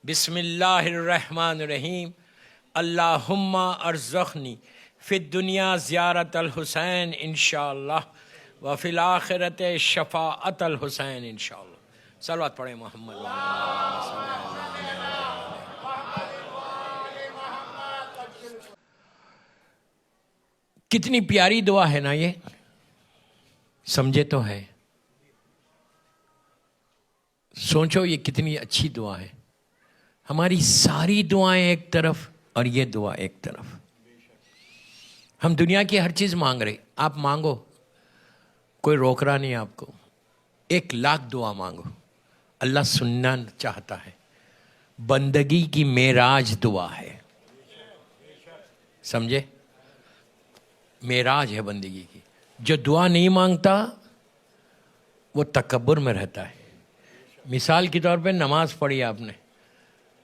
بسم اللہ الرحمن الرحیم اللہم ارزقنی فی الدنیا زیارت الحسین انشاءاللہ وفی الآخرت شفاعت الحسین انشاءاللہ۔ صلوات پڑھیں محمد کتنی پیاری دعا ہے نا یہ، سمجھے تو ہے؟ سوچو یہ کتنی اچھی دعا ہے۔ ہماری ساری دعائیں ایک طرف اور یہ دعا ایک طرف۔ ہم دنیا کی ہر چیز مانگ رہے، آپ مانگو، کوئی روک رہا نہیں آپ کو۔ 1,00,000 دعا مانگو، اللہ سننا چاہتا ہے۔ بندگی کی معراج دعا ہے، سمجھے؟ معراج ہے بندگی کی۔ جو دعا نہیں مانگتا وہ تکبر میں رہتا ہے۔ مثال کے طور پہ نماز پڑھی آپ نے،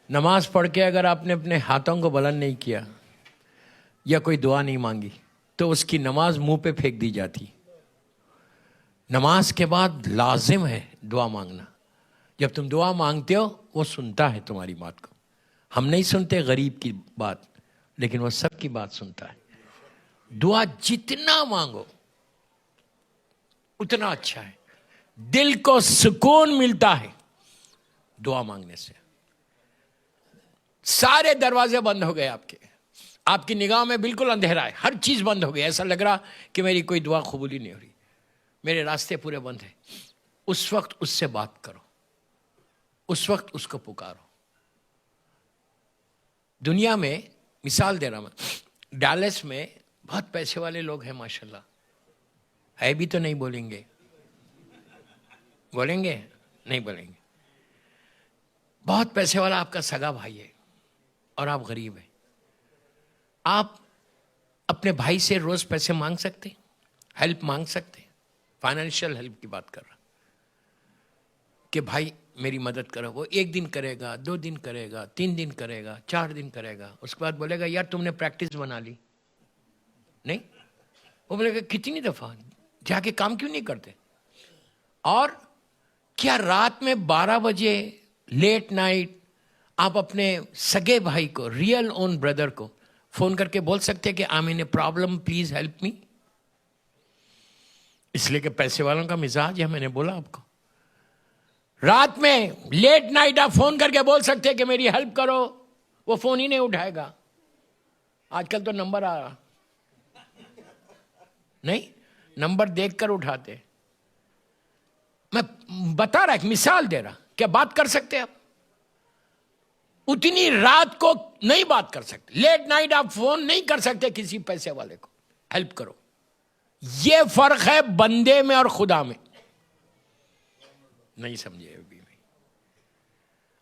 نماز پڑھ کے اگر آپ نے اپنے ہاتھوں کو بلند نہیں کیا یا کوئی دعا نہیں مانگی تو اس کی نماز منہ پہ پھینک دی جاتی۔ نماز کے بعد لازم ہے دعا مانگنا۔ جب تم دعا مانگتے ہو وہ سنتا ہے تمہاری بات کو۔ ہم نہیں سنتے غریب کی بات، لیکن وہ سب کی بات سنتا ہے۔ دعا جتنا مانگو اتنا اچھا ہے، دل کو سکون ملتا ہے دعا مانگنے سے۔ سارے دروازے بند ہو گئے آپ کی نگاہ میں بالکل اندھیرا ہے، ہر چیز بند ہو گئی، ایسا لگ رہا کہ میری کوئی دعا قبول ہی نہیں ہو رہی، میرے راستے پورے بند ہیں۔ اس وقت اس سے بات کرو، اس وقت اس کو پکارو۔ دنیا میں مثال دے رہا میں، ڈالس میں بہت پیسے والے لوگ ہیں ماشاءاللہ، ہے بھی تو نہیں بولیں گے؟ بولیں گے؟ نہیں بولیں گے۔ بہت پیسے والا آپ کا سگا بھائی ہے اور آپ غریب ہیں، آپ اپنے بھائی سے روز پیسے مانگ سکتے، ہیلپ مانگ سکتے، فائنینشیل ہیلپ کی بات کر رہا کہ بھائی میری مدد کرو۔ وہ 1 دن کرے گا، 2 دن کرے گا، 3 دن کرے گا، 4 دن کرے گا، اس کے بعد بولے گا یار تم نے پریکٹس بنا لی نہیں؟ وہ بولے گا کتنی دفعہ جا کے کام کیوں نہیں کرتے؟ اور کیا رات میں 12 بجے لیٹ نائٹ آپ اپنے سگے بھائی کو، ریئل اون بردر کو فون کر کے بول سکتے کہ I am in a problem please help me? اس لیے کہ پیسے والوں کا مزاج ہے، میں نے بولا آپ کو۔ رات میں لیٹ نائٹ آپ فون کر کے بول سکتے کہ میری ہیلپ کرو، وہ فون ہی نہیں اٹھائے گا۔ آج کل تو نمبر آ رہا نہیں، نمبر دیکھ کر اٹھاتے۔ میں بتا رہا، ایک مثال دے رہا، کیا بات کر سکتے آپ؟ اتنی رات کو نہیں بات کر سکتے، لیٹ نائٹ آپ فون نہیں کر سکتے کسی پیسے والے کو ہیلپ کرو۔ یہ فرق ہے بندے میں اور خدا میں، نہیں سمجھے ابھی بھی؟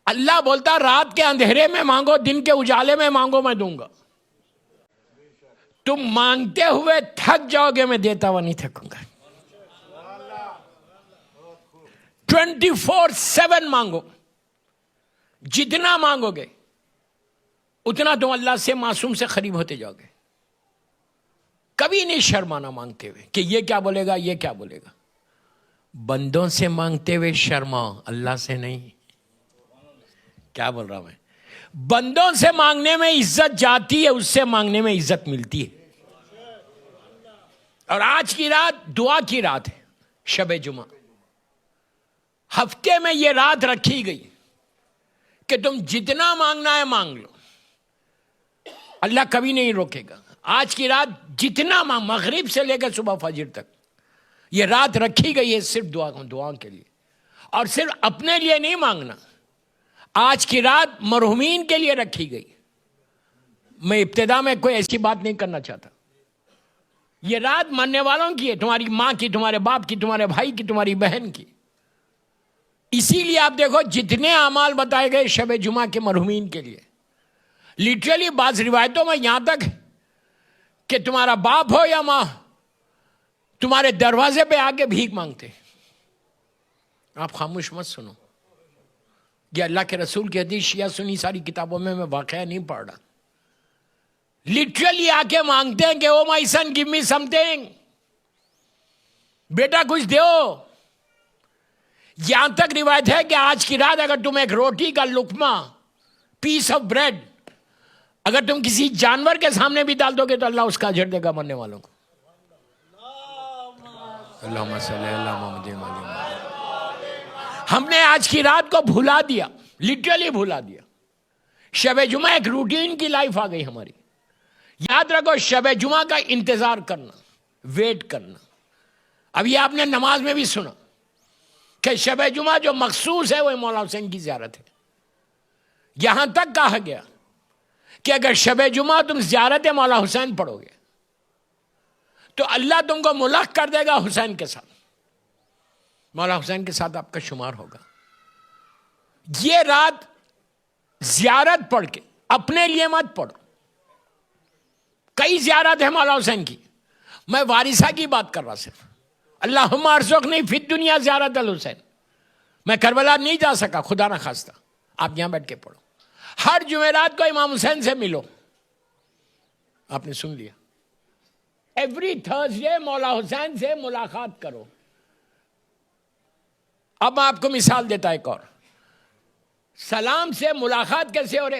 اللہ بولتا رات کے اندھیرے میں مانگو، دن کے اجالے میں مانگو، میں دوں گا۔ تم مانگتے ہوئے تھک جاؤ گے، میں دیتا ہوا نہیں تھکوں گا۔ 24/7 مانگو، جتنا مانگو گے اتنا تم اللہ سے معصوم سے قریب ہوتے جاؤ گے۔ کبھی نہیں شرمانا مانگتے ہوئے کہ یہ کیا بولے گا، یہ کیا بولے گا۔ بندوں سے مانگتے ہوئے شرماؤ، اللہ سے نہیں۔ کیا بول رہا میں؟ بندوں سے مانگنے میں عزت جاتی ہے، اس سے مانگنے میں عزت ملتی ہے۔ اور آج کی رات دعا کی رات ہے، شب جمعہ۔ ہفتے میں یہ رات رکھی گئی کہ تم جتنا مانگنا ہے مانگ لو، اللہ کبھی نہیں روکے گا۔ آج کی رات جتنا مغرب سے لے کر صبح فجر تک یہ رات رکھی گئی ہے صرف دعاؤں کے لیے، اور صرف اپنے لیے نہیں مانگنا۔ آج کی رات مرحومین کے لیے رکھی گئی۔ میں ابتدا میں کوئی ایسی بات نہیں کرنا چاہتا، یہ رات مرنے والوں کی ہے، تمہاری ماں کی، تمہارے باپ کی، تمہارے بھائی کی، تمہاری بہن کی۔ اسی لیے آپ دیکھو جتنے اعمال بتائے گئے شب جمعہ کے مرحومین کے لیے، لٹرلی بعض روایتوں میں یہاں تک کہ تمہارا باپ ہو یا ماں تمہارے دروازے پہ آ کے بھیک مانگتے، آپ خاموش مت سنو۔ یہ اللہ کے رسول کی حدیث شیعہ سنی ساری کتابوں میں واقعہ نہیں پڑھ رہا، لٹرلی آ کے مانگتے ہیں کہ او مائی سن گیو می سم تھنگ، بیٹا کچھ دو۔ یہاں تک روایت ہے کہ آج کی رات اگر تم ایک روٹی کا لقمہ پیس آف بریڈ اگر تم کسی جانور کے سامنے بھی ڈال دو گے تو اللہ اس کا اجر دے گا مرنے والوں کو. اللہم صلی اللہ محمد. ہم نے آج کی رات کو بھلا دیا, لٹرلی بھلا دیا. شب جمعہ ایک روٹین کی لائف آ گئی ہماری. یاد رکھو شب جمعہ کا انتظار کرنا, ویٹ کرنا. اب یہ آپ نے نماز میں بھی سنا کہ شب جمعہ جو مخصوص ہے وہ مولا حسین کی زیارت ہے. یہاں تک کہا گیا کہ اگر شب جمعہ تم زیارت مولا حسین پڑھو گے تو اللہ تم کو ملحق کر دے گا حسین کے ساتھ, مولا حسین کے ساتھ آپ کا شمار ہوگا. یہ رات زیارت پڑھ کے اپنے لیے مت پڑھو. کئی زیارت ہے مولا حسین کی, میں وارثہ کی بات کر رہا صرف. اللہم ارزقنی فی الدنیا زیارت الحسین. میں کربلا نہیں جا سکا, خدا نہ خواستہ. آپ یہاں بیٹھ کے پڑھو. ہر جمعرات کو امام حسین سے ملو. آپ نے سن لیا, ایوری تھرسڈے مولا حسین سے ملاقات کرو. اب میں آپ کو مثال دیتا ایک اور. سلام سے ملاقات کیسے ہو رہے؟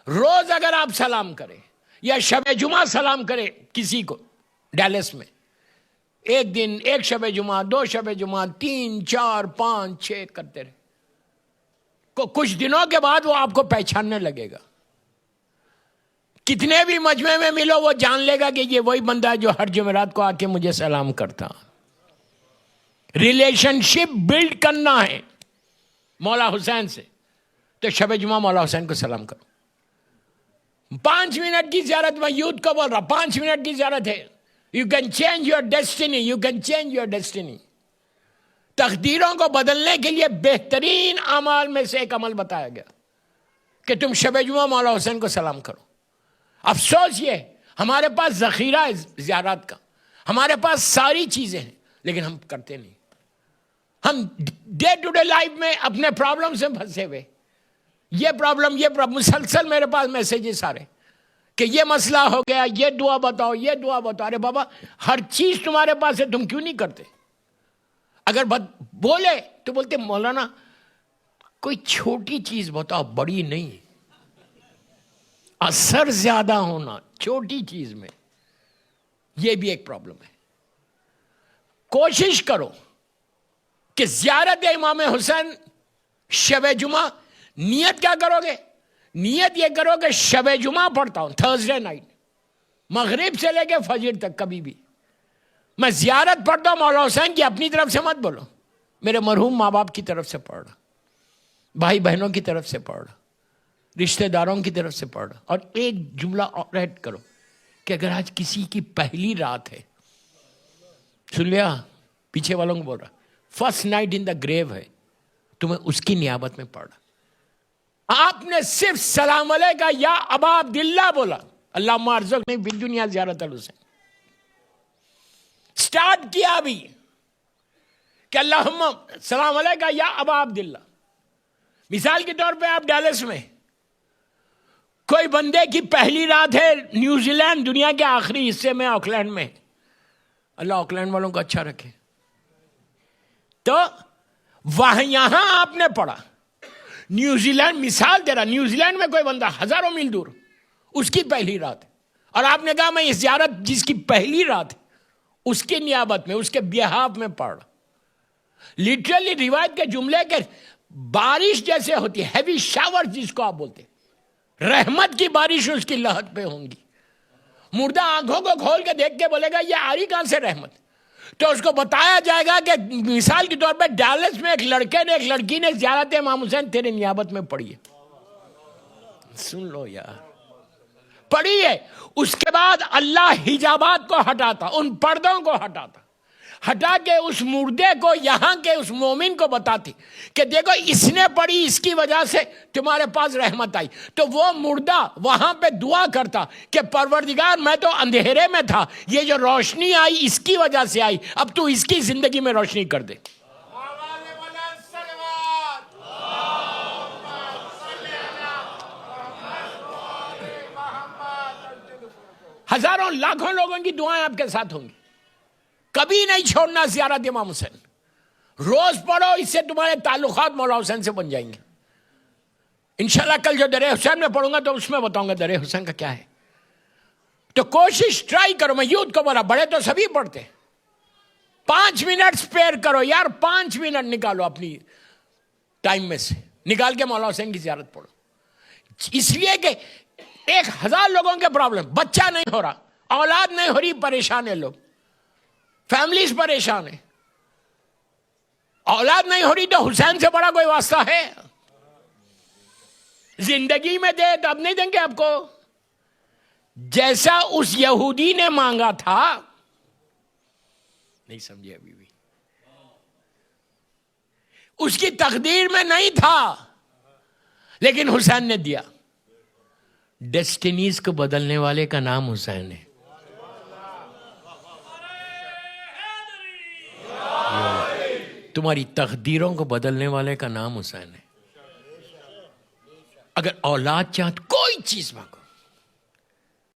روز اگر آپ سلام کریں یا شب جمعہ سلام کریں کسی کو ڈیلس میں, ایک دن ایک شب جمعہ, 2 شب جمعہ, 3 4 5 6 کرتے رہے, کچھ دنوں کے بعد وہ آپ کو پہچاننے لگے گا. کتنے بھی مجمع میں ملو وہ جان لے گا کہ یہ وہی بندہ ہے جو ہر جمعرات کو آ کے مجھے سلام کرتا. ریلیشن شپ بلڈ کرنا ہے مولا حسین سے, تو شب جمعہ مولا حسین کو سلام کرو. 5 منٹ کی زیارت, میں یوتھ کو بول رہا, 5 منٹ کی زیارت ہے. You can change your destiny, you can change your destiny. تقدیروں کو بدلنے کے لیے بہترین اعمال میں سے ایک عمل بتایا گیا کہ تم شب جمعہ مولا حسین کو سلام کرو. افسوس یہ ہمارے پاس ذخیرہ ہے زیارات کا, ہمارے پاس ساری چیزیں ہیں, لیکن ہم کرتے نہیں. ہم ڈے ٹو ڈے لائف میں اپنے پرابلم سے پھنسے ہوئے. یہ پرابلم مسلسل میرے پاس میسیجز آ رہے کہ یہ مسئلہ ہو گیا, یہ دعا بتاؤ, یہ دعا بتاؤ. ارے بابا ہر چیز تمہارے پاس ہے, تم کیوں نہیں کرتے؟ اگر بولے تو بولتے مولانا کوئی چھوٹی چیز بتاؤ, بڑی نہیں. اثر زیادہ ہونا چھوٹی چیز میں, یہ بھی ایک پرابلم ہے. کوشش کرو کہ زیارت امام حسین شب جمعہ, نیت کیا کرو گے؟ نیت یہ کرو کہ شب جمعہ پڑھتا ہوں تھرسڈے نائٹ, مغرب سے لے کے فجر تک کبھی بھی میں زیارت پڑھتا ہوں مولا حسین کی. اپنی طرف سے مت بولو, میرے مرحوم ماں باپ کی طرف سے پڑھ رہا, بھائی بہنوں کی طرف سے پڑھ رہا, رشتہ داروں کی طرف سے پڑھ رہا. اور ایک جملہ اور ایڈ کرو کہ اگر آج کسی کی پہلی رات ہے, سن لیا پیچھے والوں کو بول رہا, فرسٹ نائٹ ان دا گریو ہے, تمہیں اس کی نیابت میں پڑھ رہا. آپ نے صرف سلام علیکہ یا ابا عبداللہ بولا, اللہم ارزقنی فی الدنیا زیارت الحسین. سٹارٹ کیا بھی کہ اللہم سلام علیکہ یا ابا عبداللہ. مثال کے طور پہ آپ ڈیلس میں, کوئی بندے کی پہلی رات ہے نیوزی لینڈ, دنیا کے آخری حصے میں, آکلینڈ میں. اللہ آکلینڈ والوں کو اچھا رکھے. تو وہاں یہاں آپ نے پڑھا, نیوزی لینڈ مثال دے رہا, نیوزی لینڈ میں کوئی بندہ ہزاروں میل دور, اس کی پہلی رات ہے, اور آپ نے کہا میں اس زیارت جس کی پہلی رات ہے اس کی نیابت میں, اس کے بیہاف میں پڑھ رہا. لٹرلی روایت کے جملے کے بارش جیسے ہوتی ہے, ہیوی شاور جس کو آپ بولتے, رحمت کی بارش اس کی لہت پہ ہوں گی. مردہ آنکھوں کو کھول کے دیکھ کے بولے گا یہ آ رہی کہاں سے رحمت؟ تو اس کو بتایا جائے گا کہ مثال کے طور پہ ڈیلس میں ایک لڑکے نے, ایک لڑکی نے زیارت امام حسین تیرے نیابت میں پڑھی ہے. سن لو یار, پڑھی ہے. اس کے بعد اللہ حجابات کو ہٹاتا, ان پردوں کو ہٹاتا, ہٹا کے اس مردے کو یہاں کے اس مومن کو بتاتی کہ دیکھو اس نے پڑھی, اس کی وجہ سے تمہارے پاس رحمت آئی. تو وہ مردہ وہاں پہ دعا کرتا کہ پروردگار میں تو اندھیرے میں تھا, یہ جو روشنی آئی اس کی وجہ سے آئی, اب تو اس کی زندگی میں روشنی کر دے. ہزاروں لاکھوں لوگوں کی دعائیں آپ کے ساتھ ہوں گی. کبھی نہیں چھوڑنا زیارت امام حسین. روز پڑھو, اس سے تمہارے تعلقات مولا حسین سے بن جائیں گے. انشاءاللہ کل جو در حسین میں پڑھوں گا تو اس میں بتاؤں گا در حسین کا کیا ہے. تو کوشش ٹرائی کرو. میں یوتھ کو بولا بڑے تو سبھی پڑھتے, 5 منٹ سپیئر کرو یار, 5 منٹ نکالو اپنی ٹائم میں سے, نکال کے مولا حسین کی زیارت پڑھو. اس لیے کہ 1000 لوگوں کے پرابلم, بچہ نہیں ہو رہا, اولاد نہیں ہو رہی, پریشان ہے لوگ, فیملیز پریشان ہے. اولاد نہیں ہو رہی تو حسین سے بڑا کوئی واسطہ ہے؟ زندگی میں دے تو اب نہیں دیں گے آپ کو. جیسا اس یہودی نے مانگا تھا, نہیں سمجھے ابھی بھی, اس کی تقدیر میں نہیں تھا, لیکن حسین نے دیا. ڈیسٹینیز کو بدلنے والے کا نام حسین ہے. تمہاری تقدیروں کو بدلنے والے کا نام حسین ہے. اگر اولاد چاہت کوئی چیز مانگو,